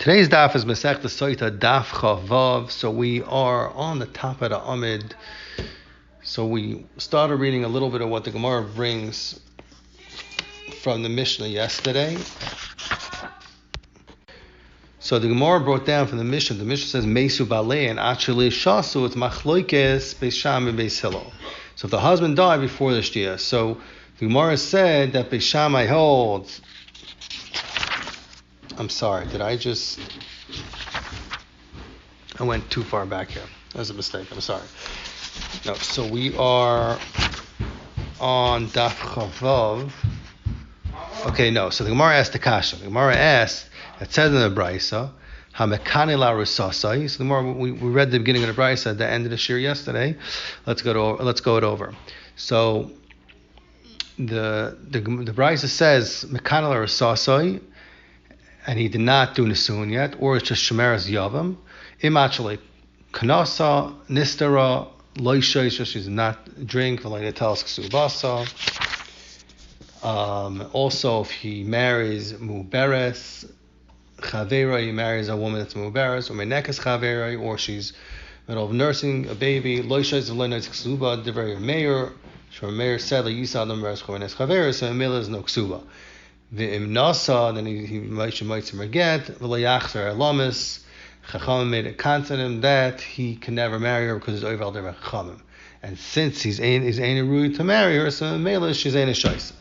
Today's daf is Masechta Sota Daf Chavav. So we are on the top of the Amid. So we started reading a little bit of what the Gemara brings from the Mishnah yesterday. So the Gemara brought down from the Mishnah. The Mishnah says Mesu Balei and Achili Shasu. It's Machloikes Beis Shammai and Beis Hillel. So if the husband died before the Shtia, so the Gemara said that Beis Shammai holds. I'm sorry, I went too far back here. That was a mistake, I'm sorry. No, so we are on Daf Chavav. Okay, no, so the Gemara asked the Kasha. The Gemara asked, it says in the Brisa, Hamekani la Rusasai. So the Gemara, we read the beginning of the Brisa at the end of the shir yesterday. Let's go it over. So the Brisa says, Mekani la Rusasai, and he did not do Nisun yet, or it's just Shemeres Yavam. Imachali Kanasa, Nistara, Loishaisha, she does not drink, Valena tells Ksubasa. Also, if he marries Muberes, Chavera, he marries a woman that's Muberes, or Menekas Chavera, or she's middle of nursing a baby, Loishais, Valena Ksuba, the very mayor, Shor said, Yisa, the Meres Chomenes Chavera, so Emil is no Ksuba. V'im nasa, then he might forget. V'layachzer elamis. Chachamim made a content that he can never marry her because he's over al derech Chachamim. And since he's ain't rude to marry her, so mele she's ain't a shaisa.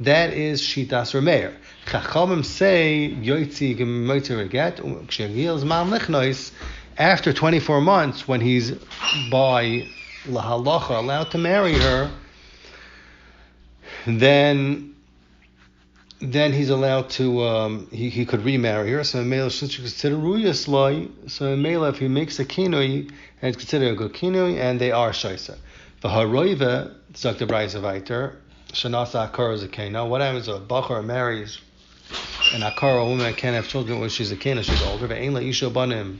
That is shitas Rameir. Chachamim say yoitzi gemoitzer get kshegil zman lichnois after 24 months when he's by lahalacha allowed to marry her, then he's allowed to, he could remarry her. So Mela should consider Ruyas Loi. So Mela, if he makes a kinoi, and it's considered a good kinoi, and they are shaisa. The Haroiva, Dr. Braisa Viter, Shanasa Akara is a kena. What happens if a Bachar marries an Akara, a woman can't have children when she's a kena, she's older, but Ainla Isha Banim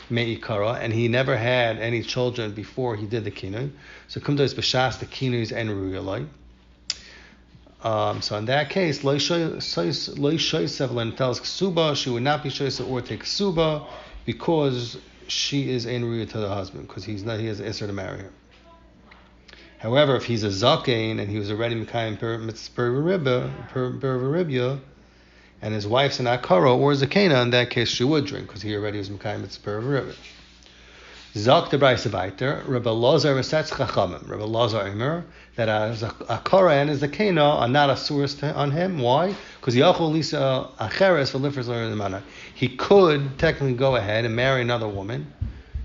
Me'ikara, and he never had any children before he did the kinoi. So Kumda is Bashas, the kinois and Ruyalai. So in that case, Loi Shoysev tells Ksuba, she would not be Shoysev or take Ksuba because she is ein ruya to the husband, because he has an Isser to marry her. However, if he's a Zakein and he was already Mekayim per Ribya, and his wife's an Akara or Zakena, in that case she would drink because he already was Mekayim per Ribya. Zak the Brisa Viter, Rabbi Lazar Mesetz Chachamim. Rabbi Lazar Imer, that a Koran is the Kena are not a source on him. Why? Because Yachol Lisa Acheres for Lifers learn the manner. He could technically go ahead and marry another woman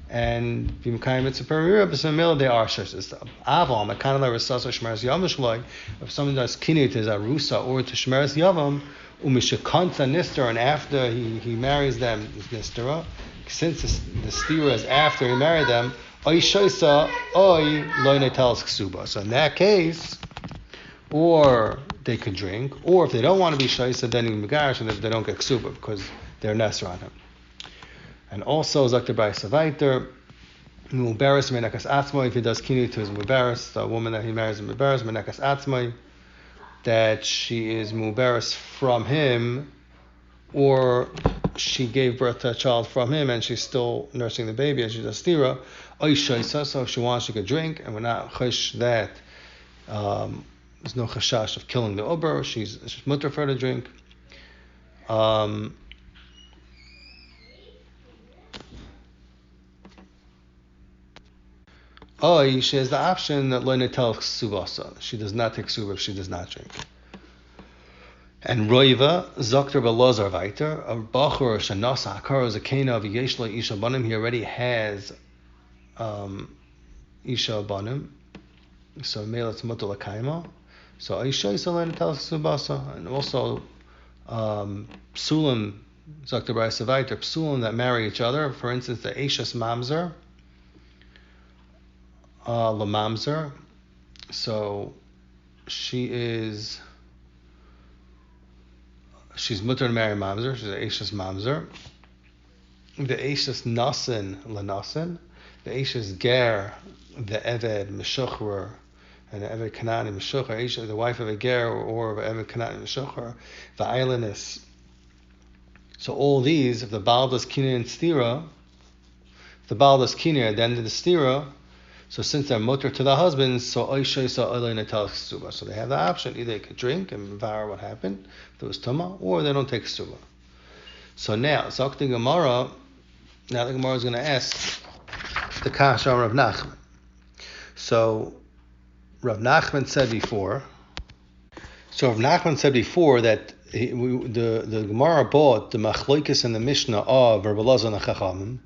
and be Mekayim Mitzvah per but some they are such as stuff. Avam, a kind of like Rasasa Shmeres Yavam Shloi, if someone does Kinit as a Rusa or to Shmeres Yavam, Umishakanta Nistar, and after he marries them, is Nistara. Since the stira is after he married them, oy shoisa oy loine tells ksuba. So in that case, or they could drink, or if they don't want to be shoisa, then in megarish, and they don't get ksuba because they're nesser on him. And also zakter by savaiter, muberes menakas atzmai. If he does kinu to his muberes, the woman that he marries is muberes menakas atzmai, that she is muberes from him, or she gave birth to a child from him and she's still nursing the baby and she's a stira, so if she wants she could drink, and we're not chash that there's no chashash of killing the uber, she's mutter for her to drink. She has the option that loine tel ksubasa, she does not take ksuba if she does not drink. And Roiva, Zokter Belazar Viter, a Bachur Shanasa Akara Zakena of Yeshla Isha Banim, he already has Isha Banim, so Melat's Mutal Akaima, so Isha Isalan tells Subasa, and also Psulim, Zokter Brisa Viter, Psulim that marry each other, for instance, the Ashas Mamzer, La Mamzer, so she's mutter to marry mamzer. She's an Eishas mamzer. The Eishas nasin lanasin. The Eishas ger, the Eved meshuchrer, and the Eved Kanani meshuchrer. The wife of a ger or of Eved Kanani meshuchrer. The islandess So all these, if the Baal does Kina and Stira, if the Baal does Kina at the end of the Stira, so since they're mutter to the husbands, so they have the option, either they could drink and devour what happened, if it was Tuma, or they don't take Ksuba. So now, Zok the Gemara, now the Gemara is going to ask the Kasha of Rav Nachman. So Rav Nachman said before that the Gemara bought the Machlokes and the Mishnah of Rabbi Elazar and the Chachamim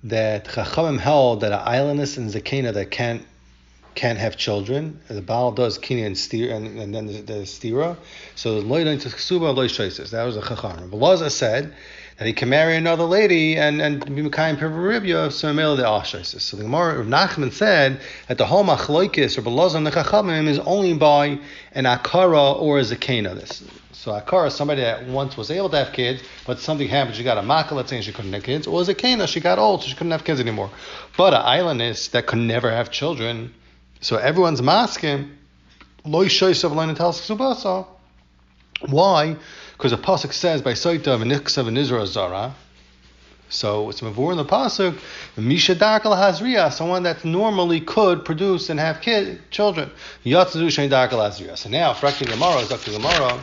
that Chachamim held that an islandess and Zakena that can't have children. The Baal does Kina and Stira, and then the Stira. So Lo Yidon to Ksuba, Lo Yishaisis. That was the Chachamim. Rabbi Elazar said that he can marry another lady and be Mekayim Perveribya, so Mele the Ashaisis. So the Gemara of Nachman said that the whole Machlokes, Rabbi Elazar and the Chachamim, is only by an Akara or a Zakena. So Akara is somebody that once was able to have kids, but something happened, she got a Maka, let's say she couldn't have kids, or Zakena, she got old, so she couldn't have kids anymore. But an islandess that could never have children, so everyone's masking, Lo Yishaisav Lein Tals Ksubasa. Why? Because the pasuk says by Sota v'niksav v'nizra zara. So it's mavur in the pasuk. Misha darkal hazriya, someone that normally could produce and have children. Yatzu shein darkal hazriya. So now, fracking Gemara, Dr. Gemara,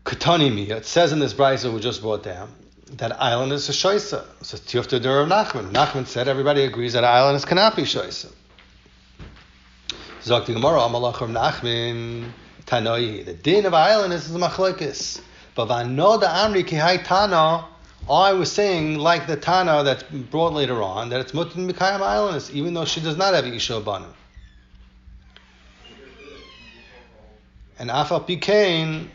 Katani mi. It says in this brayso we just brought down that island is a shoisa. So Tifta der of Nachman. Nachman said everybody agrees that island cannot be shoisa. Dr. Gemara, Amalach of Nachman. Tanoi, the din of island is the machlokes. But v'ano da amri ki hay tana, I was saying like the tana that's brought later on that it's mutin mikayim islandess, even though she does not have isha banu. And afal pikain,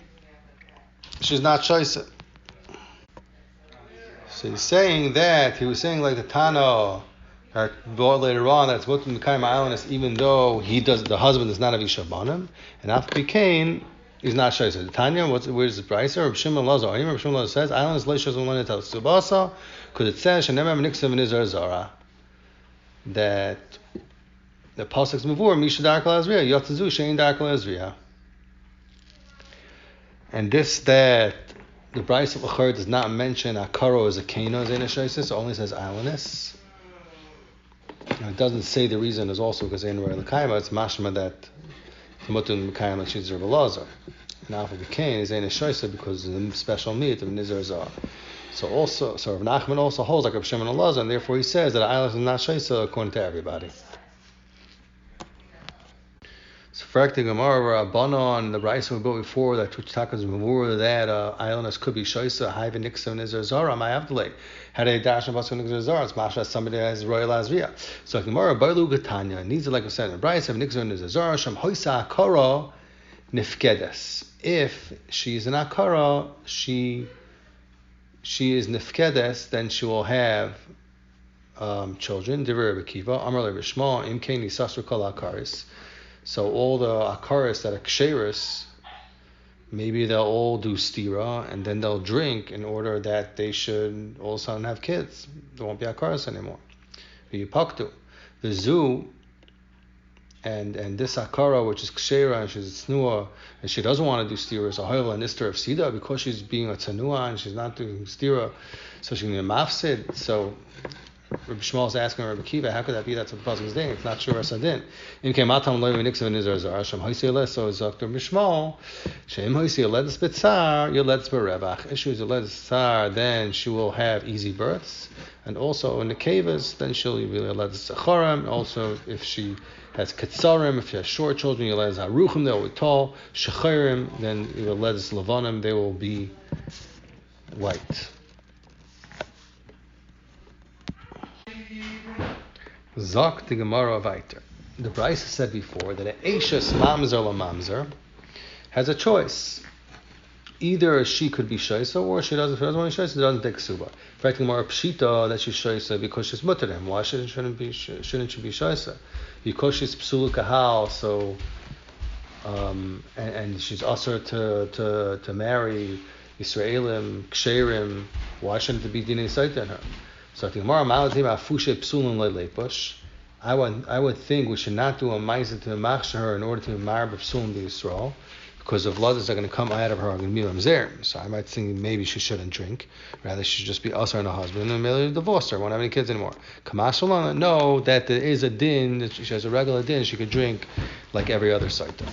she's not shoisa. So he's saying that he was saying like the tana that brought later on that it's mutin mikayim islandess, even though the husband does not have isha banu. And after Pikain is not shoysa. The Tanya, where's the price? Rav Shimon Lazar. Rav Shimon Lazar says, "Island is leishos one tel subasa," because it says, "Shenemar v'niksav v'nizar zara." That the pasuk's mavur misha darkal azriya yotzu shein darkal azriya. And that the Bryce of Achar does not mention Akaro as a Kano as in a shoysa, so only says islandess. It doesn't say the reason is also because in Royal Kaima it's mashma that Mutun Mekayim like she's Rabbi Elazar. Now for the Cain is in a shoysa because of the special meat of Nizar Zar. So Rav Nachman also holds like Rav Shimon Elazar, and therefore he says that island is not shoysa according to everybody. So for the Gemara, Rabbanon, the rice we built before that which takas memur that islanders could be shoysa, high v'niksav Nizar Zara, my avdalei. Had a dash of Baskin Nixon Zara, it's Masha somebody that has royal Azriya. So Gemara Bailu Gatanya needs it like I said in the Bryce of Nixon Zara, Sham Hoisa Akara Nifkedes. If she's an Akara, she is Nifkedes, then she will have children. Divrei Rebbe Kiva, Amar Le Rishma, Imkeni Sasru Kol Akaris. So all the Akaris that are Ksheris, maybe they'll all do stira and then they'll drink in order that they should all of a sudden have kids. There won't be akaras anymore. The zoo and this akara, which is kshera and she's tznua and she doesn't want to do stira, is a hoyla and istar of sida because she's being a tznua and she's not doing stira, so she's going to be mafsid. So Rabbi Shmuel is asking Rabbi Kiva, how could that be? That's what the pasuk is saying. It's not sure as adin. In kematam loy v'niksav v'nizar zara shem hoysiyah. So it's Dr. Shmuel. Shem hoysiyah ledes b'tzar, you ledes b'revach. Issue is ledes b'tzar, then she will have easy births, and also in the kavas, then she'll be ledes zacharim. Also, if she has ketzarim, if she has short children, you ledes haruchim, they will be tall. Shechirim, then you ledes levanim, they will be white. Zok the Gemara weiter. The Brisa said before that an Eishes mamzer la mamzer has a choice. Either she could be shaisa or she doesn't. If she doesn't want to be shaisa, she doesn't take suba. In fact, the Gemara pshita that she's shaisa because she's mutter him. Why shouldn't she be shaisa? Because she's psulu kahal. So and she's usher to marry Yisraelim ksherim. Why shouldn't there be dinei saita in her? So I would think we should not do a ma'isa to machshir her in order to marry b'psulim the Yisrael. because the blood are going to come out of her going to be mamzerim. So I might think maybe she shouldn't drink. Rather, she should just be usher on her husband and maybe divorce her. Won't have any kids anymore. Kamash Shalana, no, that there is a din, that she has a regular din, she could drink like every other Sota.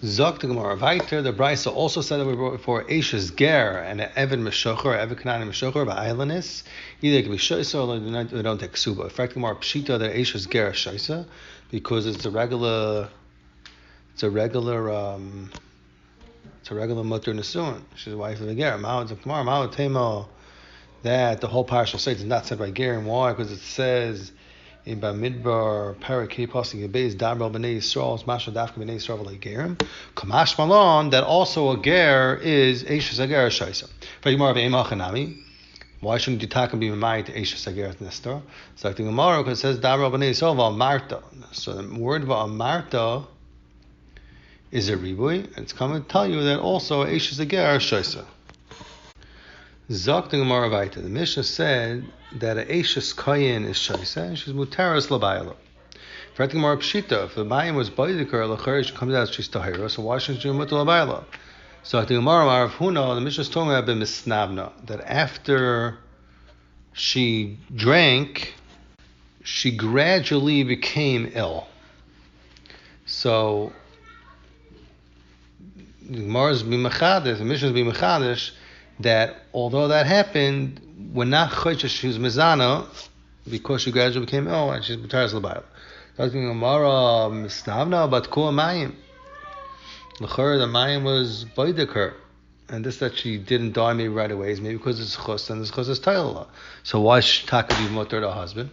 Zok the Gemara Vayter, the Brisa also said that we brought before Eishes Ger and Evan Meshocher, Evan Kanani Meshocher, by Islandness. Either it can be Shaisa or they don't take Suba. In fact, Gemara Pshita that Eishes Ger is Shaisa because it's a regular Mutter Nesuin. She's the wife of the Ger. Ma'od Temo, that the whole parsha says is not said by Ger. And why? Because it says in Bamidbar Parakeh Pasuk Yebez Dabra Bnei Yisrael Masha Dafka Bnei Yisrael Gerim Kamash Malon, that also a ger is Eishes Ager Shaisa. But more of Emachanami. Why shouldn't you talk and be Mamai to Eishes Ager Nestor? So like the Gemara, because it says Dabra Bnei Yisrael Marta. So the word Marta is a ribui, and it's coming to tell you that also Eishes Ager Shaisa. Zok the Gemara Vayta. The Mishnah said that a Eishes Kayin is Shaisa, and she's Mutaras Labayla. For the Gemara Pshita, if the Mayim was Baidikar, Lachar, she comes out, she's Tahira, so why shouldn't she be Mutar Labayla? So at the Gemara Marav Huna, the Mishnah is talking about Misnavna, that after she drank, she gradually became ill. So the Gemara's Bimachadish, the Mishnah's Bimachadish, that although that happened, we're not chodesh she was mizana because she gradually became ill and she's b'taras l'bayla. Talking Gemara misnavna but kol mayim. L'chor the mayim was b'ydeker, and this that she didn't die maybe right away is maybe because it's chus and it's because it's tayla. So why should taka be mutter to her husband?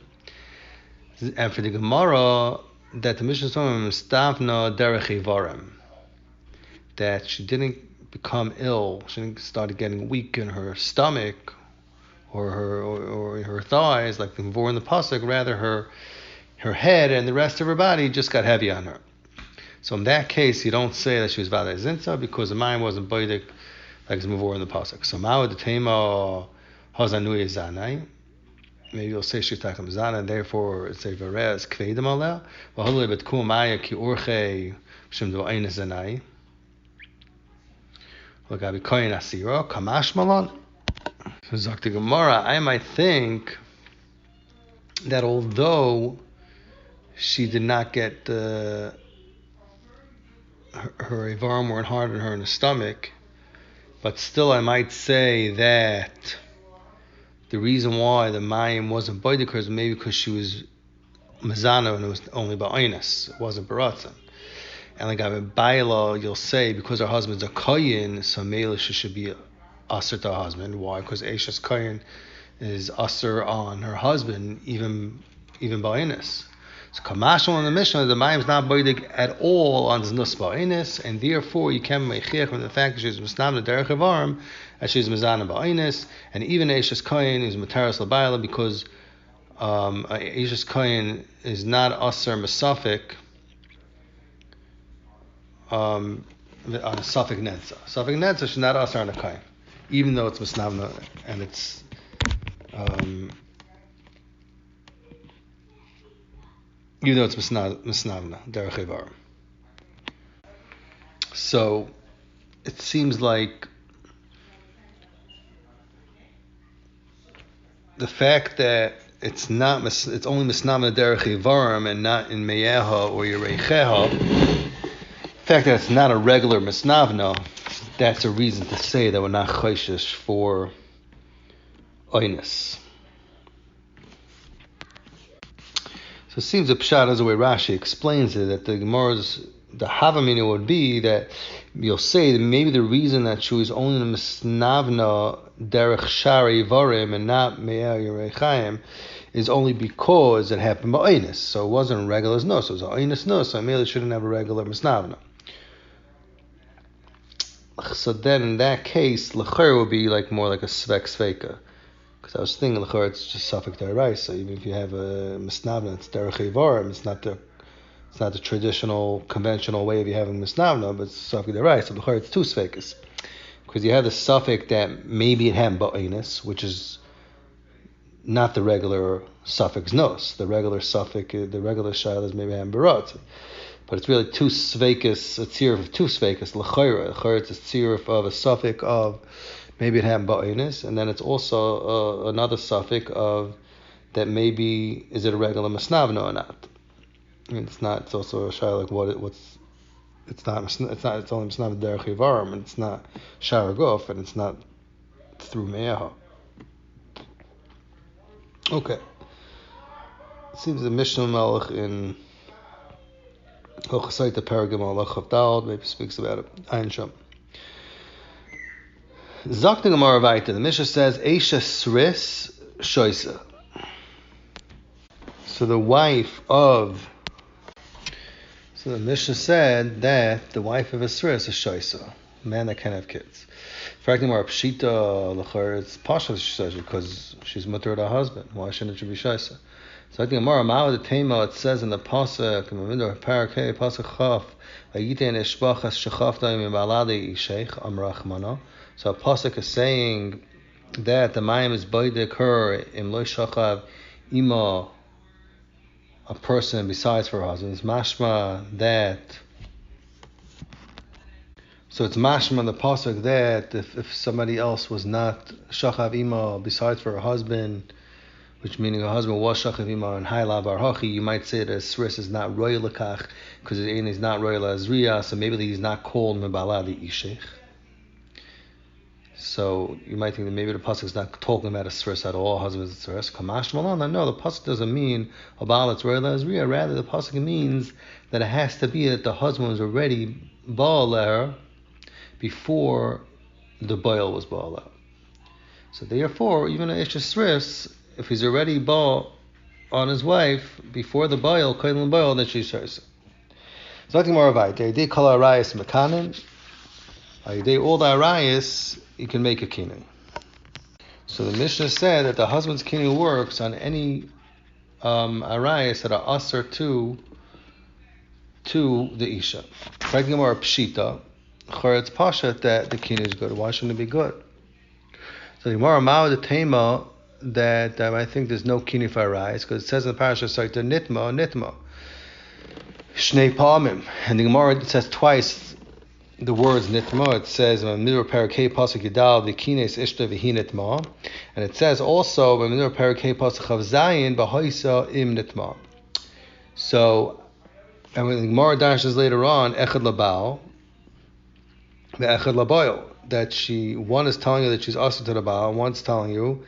And for the Gemara that the Mishnah is talking misnavna derech ivarim, that she didn't become ill, she started getting weak in her stomach or her thighs, like the Mavor in the Pasuk, rather her head and the rest of her body just got heavy on her. So in that case, you don't say that she was Vada Zinsa because the mind wasn't Baidik like the Mavor in the Pasuk. So Ma'od the Tema Hazanui Zanai. Maybe you'll say she's Takam Zana, and therefore it's a Varez Kvedim Aleh. Vahulei Bet Kumaya Ki Urche Shem Do Ein Zanai. Lagabi Koyin Asira, Kamash Malon. Zakti Gemara, I might think that although she did not get her Ivarim weren't hard on her in the stomach, but still I might say that the reason why the Mayim wasn't Boidikar is maybe because she was Mazana and it was only Ba'inus, it wasn't Baratzan. And like a Baila, you'll say because her husband's a Koyin, so Mela she should be Aser to her husband. Why? Because Eishes Koyin is Aser on her husband, even Ba'inus. So Kamashal in the Mishnah, the Mayim is not Boidik at all on Znus Ba'inus, and therefore you can make from the fact that she's Misnam the Derech Evarim, that she's Mizana Ba'inus, and even Eishes Koyin is Mataras Labaila because Eishes Koyin is not Aser Mesafik. On a Suffolk Netza. Suffolk Netza should not Asar on a Kain, even though it's Misnavna and it's even though it's Misnavna, Derech Evarim. So it seems like the fact that it's only Misnavna Derech Evarim and not in Meyeha or Yereicheha, the fact that it's not a regular misnavna, that's a reason to say that we're not choishish for oinus. So it seems the pshat as the way Rashi explains it, that the Havamina would be that you'll say that maybe the reason that she was only in misnavna derech shari varim and not me'er yerechayim is only because it happened by oinus. So it wasn't a regular nus, it was an oinus nus, so maybe it shouldn't have a regular misnavna. So then, in that case, l'chor would be like more like a svek sveka, because I was thinking l'chor it's just suffix deraisa. So even if you have a misnavna, it's derech evarim. It's not the traditional conventional way of you having misnavna, but it's suffix deraisa. So l'chor it's two svekas, because you have the suffix that maybe it had ba'inus, which is not the regular suffix nos. The regular suffix, the regular shayla is maybe had barot. but it's really two sveikas, a tziruf of two sveikas, l'chayra. It's a tziruf of a suffix of maybe it had ba'inus, and then it's also another suffix of that maybe is it a regular masnavna or not. I mean, it's not. It's also a shayla like what's. It's not. It's only masnavna derech yivarim, and it's not sharaguf, and it's not through me'aha. Okay. It seems the Mishnah Malach in Hochasayta Paragim Malach Chavdal maybe speaks about it. Ayin Sham. Zakta Gemara Vaita. The Mishnah says Eisha Sris Shoisa. So the Mishnah said that the wife of a Sris is Shoisa, a man that can't have kids. Frankly, more Pshita Lachar, it's Pasha she says because she's mutter to her husband. Why shouldn't she be Shoisa? So I think Amar Ma'od the Tema, it says in the Pasuk, in the middle of Parakeh, Pasuk Chaf, Vayitein Eshbachas Shechafta Mibaladi Isheich Amrachmana. So a Pasuk is saying that the Mayim is Baidik her in Lo Shachav Ima, a person besides her husband. It's mashma that. So it's mashma the pasuk that if somebody else was not shachav ima besides for her husband, which meaning her husband was shachav ima and hayla bar hachi, you might say that sris is not royal lekach because it is not royal azriya, so maybe he's not called mebaladi ishech. So you might think that maybe the pasuk is not talking about a sris at all. Husband is a sris. Kamash malana. No, the pasuk doesn't mean a baal it's royal azriya. Rather, the pasuk means that it has to be that the husband was already baal leher before the baal was baal out. So therefore, even an ish sris, if he's already baal on his wife before the baal, kain baal, then she's sris. Something more about it. They call arayis mekanin. They all the arayis. You can make a kinu. So the Mishnah said that the husband's kinu works on any arayas that are aser to the isha. Frankly, more pshita. It's pasha that the kinu is good. Why shouldn't it be good? So the Gemara Ma'od the Tema that I think there's no kinu for arayas because it says in the parasha Saita nitma shnei pamim, and the Gemara says twice the words nitma. It says midur parakei pasuk yidal v'kines ishta v'hi and it says also midur parakei pasuk chav zayin b'hoisa im nitma. So, and when the Gemara dashes later on echad labal, the echad labayil, that one is telling you that she's asur to the baal, and one's telling you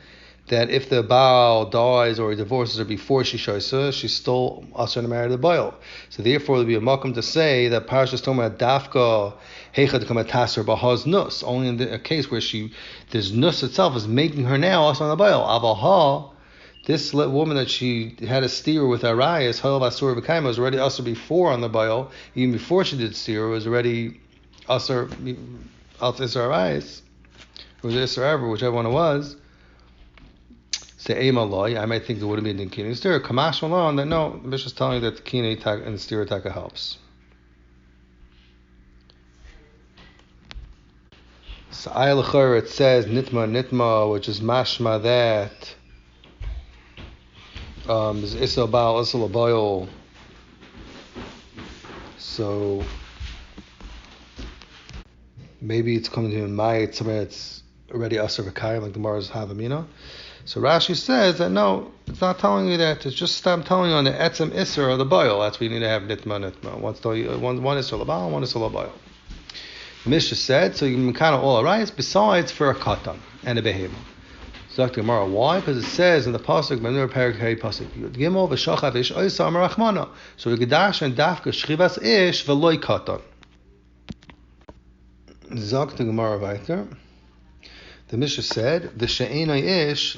that if the baal dies or he divorces her before she shoysa, she's still asur to marry the baal. So therefore, there would be a makom to say that parasha is talking about dafka heichad kamatasar bahaz nus, only in a case where this nus itself is making her now asur on the baal. Avaha, this woman that she had a steer with arayas, halav asur v'kaima, was already asur before on the baal, even before she did steer, was already asur al tisar arayas, or isar ever, whichever one it was. Say I might think there wouldn't be a kinu. Still, kamash malon that no, the Mishnah is telling you that the kinu and the steer taka helps. So ayalachar it says nitma, which is mashma that is isal baal isal abayol. So maybe it's coming to mayit somewhere it's already asur v'kayim like the Mars Havamina. So Rashi says that no, it's not telling you that. It's just telling you on the etzem isser or the bayil. That's where you need to have nitma. One isser labal, one isser labayil. The Mishnah said so you can kind of all arise besides for a katan and a behemoth. So Dr. Gemara, why? Because it says in the pasuk, Menur Parakei pasuk, Gimel v'shachav ish oisa amarachmana. So the gedash and dafka shchivas ish v'loy katan. Dr. Gemara weiter. The Mishnah said the she'enai ish,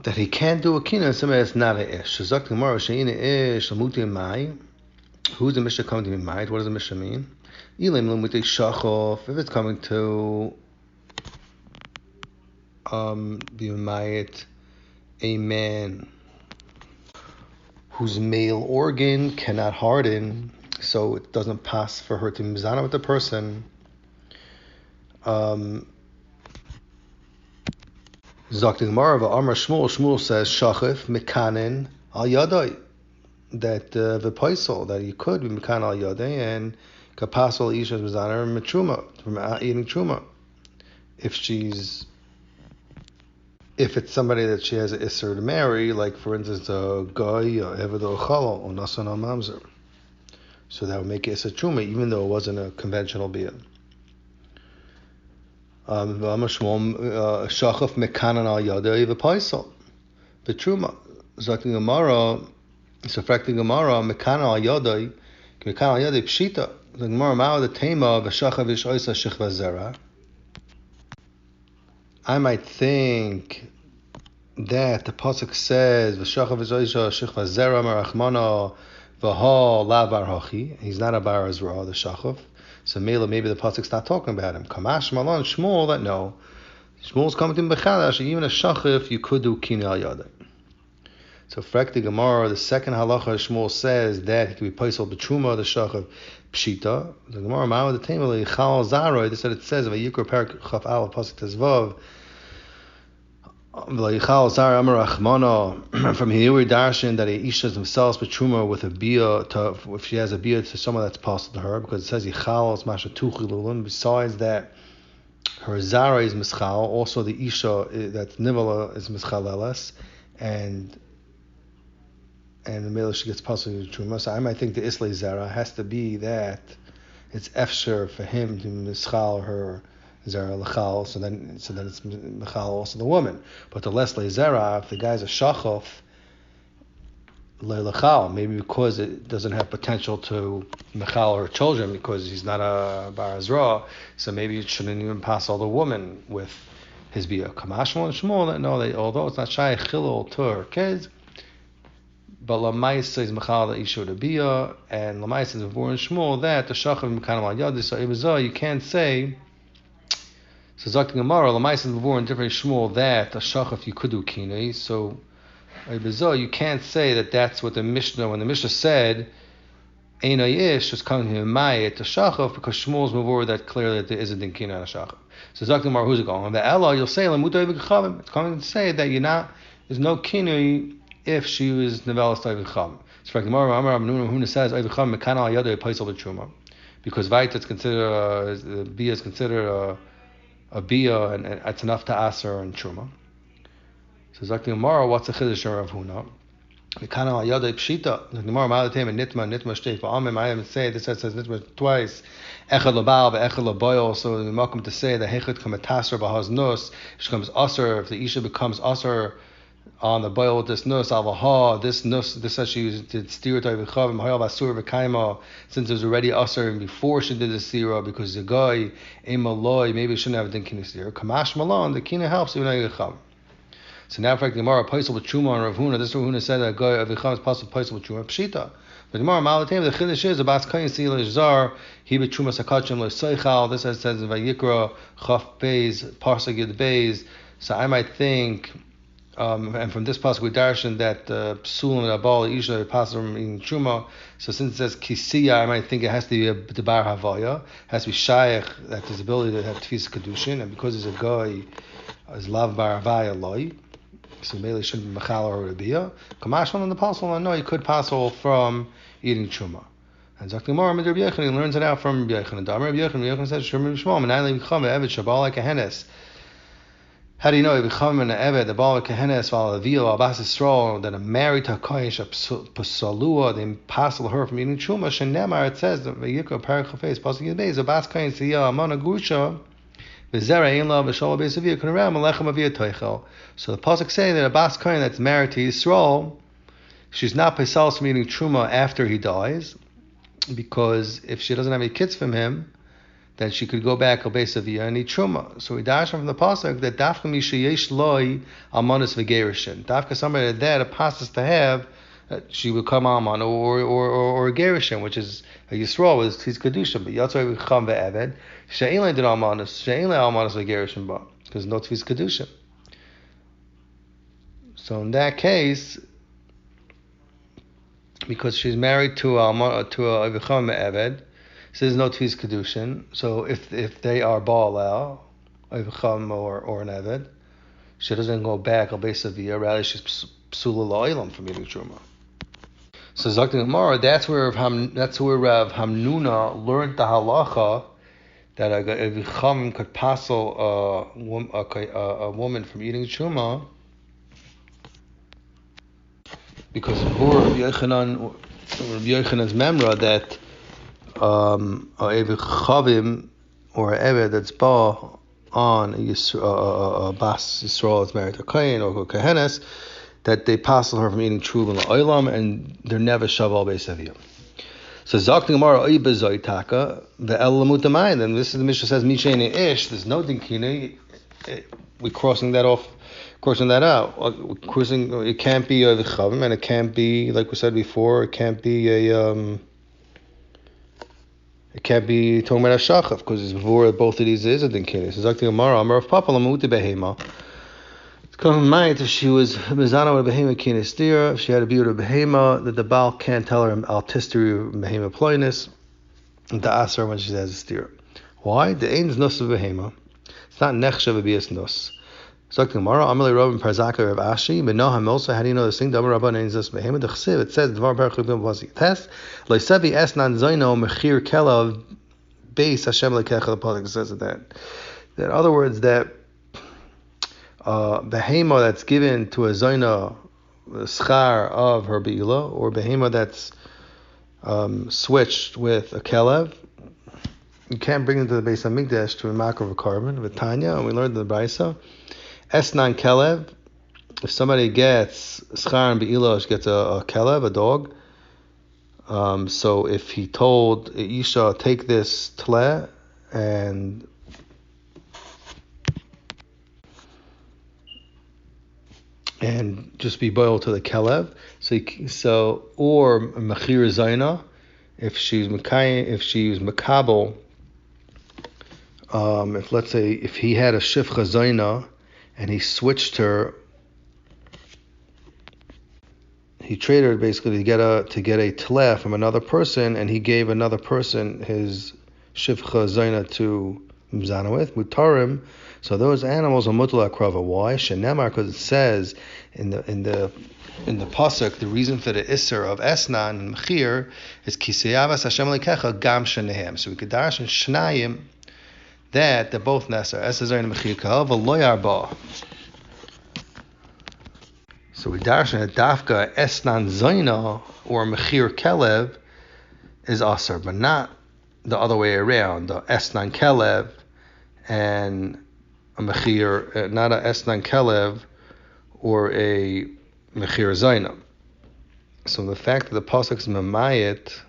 that he can't do a kina and somebody that's not a ish. So Dr. Gemara she'enai ish lamuti mai. Who's the Mishnah coming to be mai? What does the Mishnah mean? Ilim lamuti shachov. If it's coming to be mayit a man whose male organ cannot harden, so it doesn't pass for her to mizana with the person. Zakti Gemara Amar Shmuel says shachif mekanin al yadai. that the paisel that you could be mekan al yodei and kapasol isha mizaner mitruma from eating truma if it's somebody that she has an isser to marry, like for instance a guy or eved or chalal or nasan or mamzer, so that would make it isser truma even though it wasn't a conventional bia. Shachaf mekanan al yodei v'paisel the truma zaking gemara. So, fracting Gemara, Mekan al Yodai, Mekan al Yodai Pshita. The Gemara Mao the Tema of Shachav Ishoisa Shechva Zera. I might think that the pasuk says V'Shachav Ishoisa Shechva Zera Merachmana V'Ha La Bar Hachi. He's not a Bar Azra, the Shachav. So maybe the pasuk's not talking about him. Kamash Malon Shmuel that no. Shmuel's coming to Bechadash. Even a Shachav you could do Kina al Yodai. So, Frekti Gemara, the second halacha Shmuel says that he can be paisel b'truma the shachav pshita. The Gemara Ma'od the Tamil Chal Zaroi. This is what it says. Vayikra Perak Chaf Aleph Pasuk Tezvav. V'Chal Zaroi Amar Achmana. From here we darshan that Ishas themselves b'truma with a bia if she has a bia to someone that's pasul to her, because it says Yichal is Masha Tuchi Lulun. Besides that, her Zaroi is mischal. Also the Isha that's Nivala is mischalelas, and the male she gets possibly truma. So I might think the Islay Zara has to be that it's efsher for him to mischal her Zara lechal. So then it's mechal also the woman. But the Leslie Zara, if the guy's a shachov lechal, maybe because it doesn't have potential to mechal her children because he's not a bar azra, so maybe it shouldn't even pass all the woman with his bia. Kamashmol and Shmuel, no, although it's not shy chilul to her kids. But Lamaisa is Mechal the Isha the Bia, and Lamaisa is Vavur and Shmuel that the Shachav Mekanam al Yadis. So Ibazah, you can't say. So Zakti Gemara, Lamaisa is Vavur and different Shmuel that the Shachav you could do Kinei. So Ibazah, you can't say that that's what the Mishnah, when the Mishnah said Ein Yish is coming to Mayit the Shachav, because Shmuel's Vavur that clearly that there is a din Kinei on a Shachav. So Zakti Gemara, who's it going? On the Ella, you'll say Lamutay V'Gechavim. It's coming to say that there's no Kinei if she was nevelas to Eivicham. So for Gemara, Amar Abnuna Huna says Eivicham Mekan al Yadei Paisel b'Truma, because Vait it's considered bia is considered a bia, and it's enough to aser and truma. So Zakti Gemara, what's the chiddush of Huna? Mekan al Yadei Pshita. The Gemara Malatem and Nitma Shteif Ba'amim. I haven't said this says Nitma twice. Echad labal ve'echad laboyel. So the makom to say that hechad kamataser b'haznus. If she becomes aser, if the isha becomes aser on the boil with this nus avaha, this says she did steer to Avichavim Hayal Basur V'Kaima, since it was already usher before she did the stira, because the guy Emaloi maybe shouldn't have done kina stira. Kamash Malon, the kina helps even Avichavim. So now, for the Gemara, Paisel with Truma and Rav Huna, this Rav Huna said that guy Avichavim is possible Paisel with Truma Pshita. But the Gemara Malatem, the Chiddush is about Kayin Sila Zar, he be Truma Sakachim Lo Seichal. This says in Vayikra Chaf Beis Parsag Yud Beis. So I might think. And from this pasuk we darshan that psul and abal isha pasuk in truma. So since it says kisiya, I might think it has to be a debar havaya, has to be shaykh, that his ability to have tefis kedushin, and because he's a guy, is lav bar havaya loy, so maybe shouldn't be mechal or rabia. Kamashman on the pasuk, no, he could pasuk from eating truma. And Zakti Gemara Rabbi Yochanan learns it out from Rabbi Yochanan. Rabbi Yochanan says Shemim Shmuel Menayim Chama Evet Shabal like a hennes. How do you know if you come in the the Baal Kehenes Val Avil Abbas Yisrael that are married to a Koyish Pasalua, they passel her from eating Truma? Shenemar, it says that Vayikra Parachafes Pasuk Yidbeis Abbas Koyin Siya Amana Gusha V'Zera Ein La V'Shol Beis Avia Kunaram Alechem Avia Toichel. So the pasuk saying that Abbas Koyin that's married to Yisrael, she's not pasal from eating Truma after he dies, because if she doesn't have any kids from him, then she could go back al beis avia and eat truma. So we dash from the pasuk that dafka misha yesh loy almanas v'gerishin. Dafka somebody that passes to have, she would come alman or a gerishin, which is a yisrael with his kedusha. But yatzoi v'cham ve'eved she'ein did almanas v'gerishin ba, because no tzvis kedusha. So in that case, because she's married to a v'cham ve'eved, so there's no tefis kedushin. So if they are baalal, avcham or an eved, she doesn't go back al beis avia. Rather, she's psula la'ilam from eating truma. So Zakti Gemara, that's where Rav Hamnuna learned the halacha that a chum could passel a woman from eating truma, because of Rabbi Yochanan's memra that a chavim or a eved that's ba on a bas Yisrael is married to Kain or Kohenes, that they passel her from eating truma la'olam, and they're never shaval beisaviyah. So Zakti Gemara oiba zoitaka ve'el lamutamayim. Then this is the Mishnah says misheini ish. There's no dinkini. We're crossing that out. It can't be a chavim, and it can't be, like we said before, it can't be talking about a shachav, because it's before both of these is a dinkini. So Zakti Gemara Amar of Papa lamuti behema. Come in mind, if she was mizana with a behema kinestira, if she had a beauty of behema, that the Baal can't tell her altistiri behema ploinus, and to ask her when she has a steer. Why? The ain't nus of behema. It's not nechshav abias nus. So Gemara, Amalei Rabban Parzaka Rav Ashi, Benoham also. How do you know this thing? Davar Rabban ain't nus behema. The chsiv, it says Dvar Baruch Hu Pasik test Leisevi Esnan Zaino Mechir Kelav Beis Hashem Lekecha. The Pasik says that. In other words, that behema that's given to a zayna, the schar of her beila, or behema that's switched with a kelev, you can't bring them to the Beis Hamikdash to a makar of a carbon, with Tanya, and we learned in the Brisa, Esnan kelev, if somebody gets schar and beila, she gets a kelev, a dog, so if he told Isha, take this tle, and just be boiled to the kelev. So or mechir zayna, if she's makabel, if let's say if he had a shifcha zayna and he switched her, he traded her basically to get a tleh from another person, and he gave another person his shifcha zayna to mzana with mutarim. So those animals are mutal akrava. Why? Shenemar, because it says in the pasuk, the reason for the isser of esnan and mechir is kiseyavas Hashem lekecha gam shenehem. So we could dash in shnayim that they're both nesar. Esazar and mechir kahal v'loyar ba. So we dash in a dafka esnan zayna or mechir kelev is asar, but not the other way around. The esnan kelev and a mechir, not a esnan kelev or a mechir zayna. So the fact that the pasuk is mamayit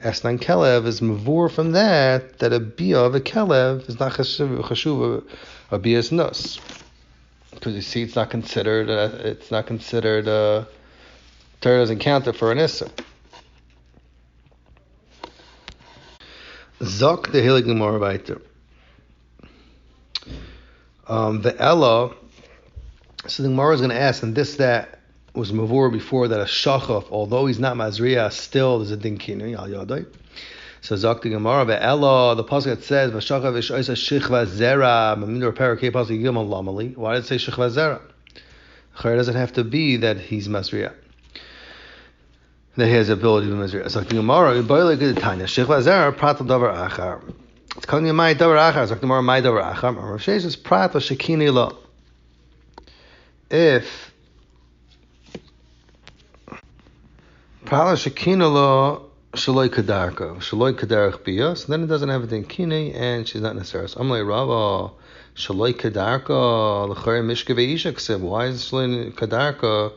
esnan kelev is mavur from that a bia of a kelev is not chashuv a bias nus, because you see it's not considered Torah doesn't count it for an issa. Zok the hilig gemara weiter. The Ella, so the Gemara is going to ask, and that was Mavur before, that a Shachaf, although he's not Mazriya, still there's a Dinkini, Al Yadai. So Zok the Gemara, the Ella, the pasuk that says, V'Shachaf ish oisa shichva zera, Mamindor Parakeh pasuk yigam lamali. Why did it say shichva zera? It doesn't have to be that he's Mazriya, that he has the ability to be Mazriya. Zok the Gemara, Boile Gid Tanya, shichva zera, Pratal Davar Achar. It's calling you my davar achar. Zok tomorrow my davar achar. Rav Sheish is prat or shekini lo. If prat or shekini lo shaloi kadarch biyos, then it doesn't have a dinkini and she's not necessary. So I'm like Rava shaloi kadarka l'chari mishke ve'isha ksiv. Why is shaloi kadarka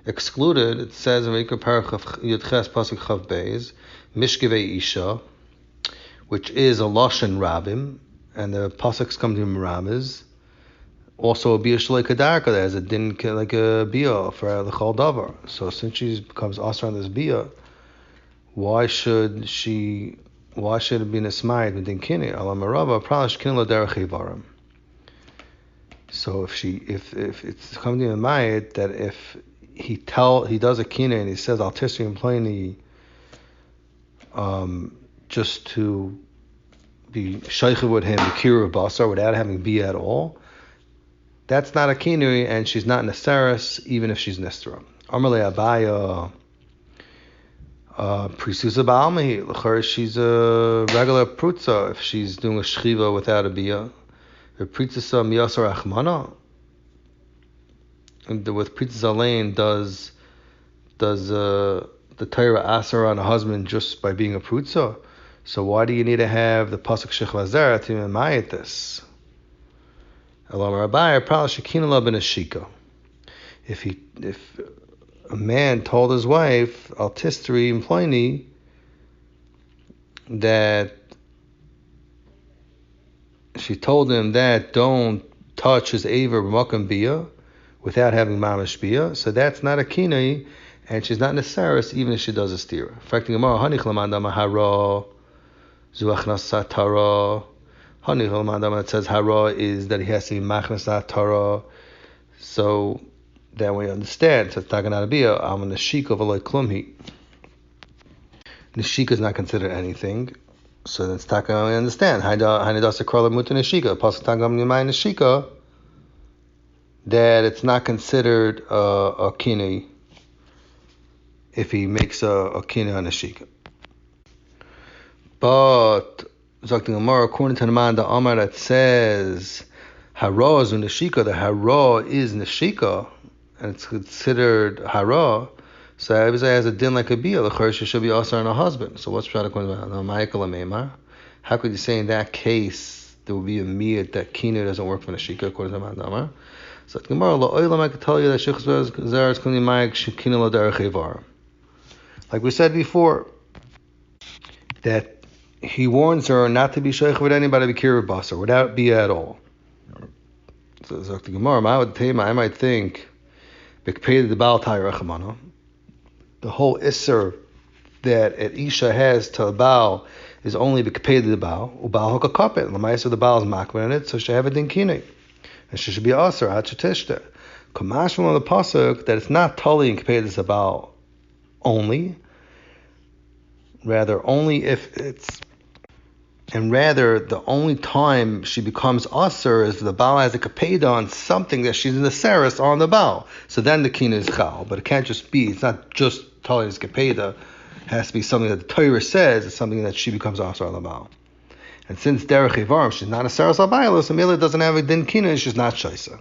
excluded? It says in Vayikra Parach Yudches pasuk chav beis mishke ve'isha, which is a lashon rabim, and the pasuk come to Ramez. Also a bia shalei kadarka that has a din like a bia for the chol davar. So since she becomes asr on this bia, why should it be nesmayed with din kini? Alam marava pralash kinla derech yivarim. So if it's coming to Mayit that if he does a kina and he says I'll test you in plainly, just to be shaycha with him, the kira basar, without having bia at all, that's not a kinui, and she's not nesaris even if she's nestra. Amarle Abaya, Prisusa ba'almahi. L'chor, she's a regular prutza if she's doing a shchiva without a bia. The prutza miyasar achmana. And with prutza lane does the Torah asar on a husband just by being a prutza? So why do you need to have the pasuk shechva zera to emayit this? Elam Rabbi pral shekina la ben ashika. If a man told his wife al tistri imploini that she told him that don't touch his aver b'makam bia without having mamash bia, so that's not a kinai, and she's not nesaris even if she does a stira. Affecting Gemara, hanich lamanda mahara zuachnas satara. Hanich lamanda, it says hara is that he has to be machnas satara, so that we understand. So it's not gonna be a I'm a neshika v'loy klumhi. Neshika is not considered anything. So that's not going to understand. Hainidasa krola muta neshika. Pasuk tagam nimai neshika. That it's not considered a kini if he makes a kini on neshika. But Zakti Gemara, according to the man the Amar that says hara is neshika, the hara is neshika, and it's considered hara. So obviously has a din like a bia, the church should be also on a husband. So what's Pshat according to Michael? How could you say in that case there would be a miyat that kina doesn't work for the shika according to Mandamar? So the Gemara la'olam I could tell you that shechus zera is kuni ma'ik shekina lo derech evar. Like we said before, that he warns her not to be sheikh with anybody be kira basar without bia at all. So the Gemara, I might think b'kpei the baal tayir rechamana. The whole isser that an isha has to a baal is only b'kpei the baal. U'baal hakakapet. L'mayis of the baal is makber in it, so she have a din kinei, and she should be aser ad shetishta. Kamashmal on the pasuk that it's not totally in kpei the baal only, rather only if it's, and rather the only time she becomes aser is if the baal has a kapeda on something that she's in the seris on the baal. So then the kina is chal, but it can't just be. It's not just totally as kapeda. It has to be something that the Torah says is something that she becomes aser on the baal. And since derech evarim she's not a seris al baila, so Mila doesn't have a din kina. She's not shaisa.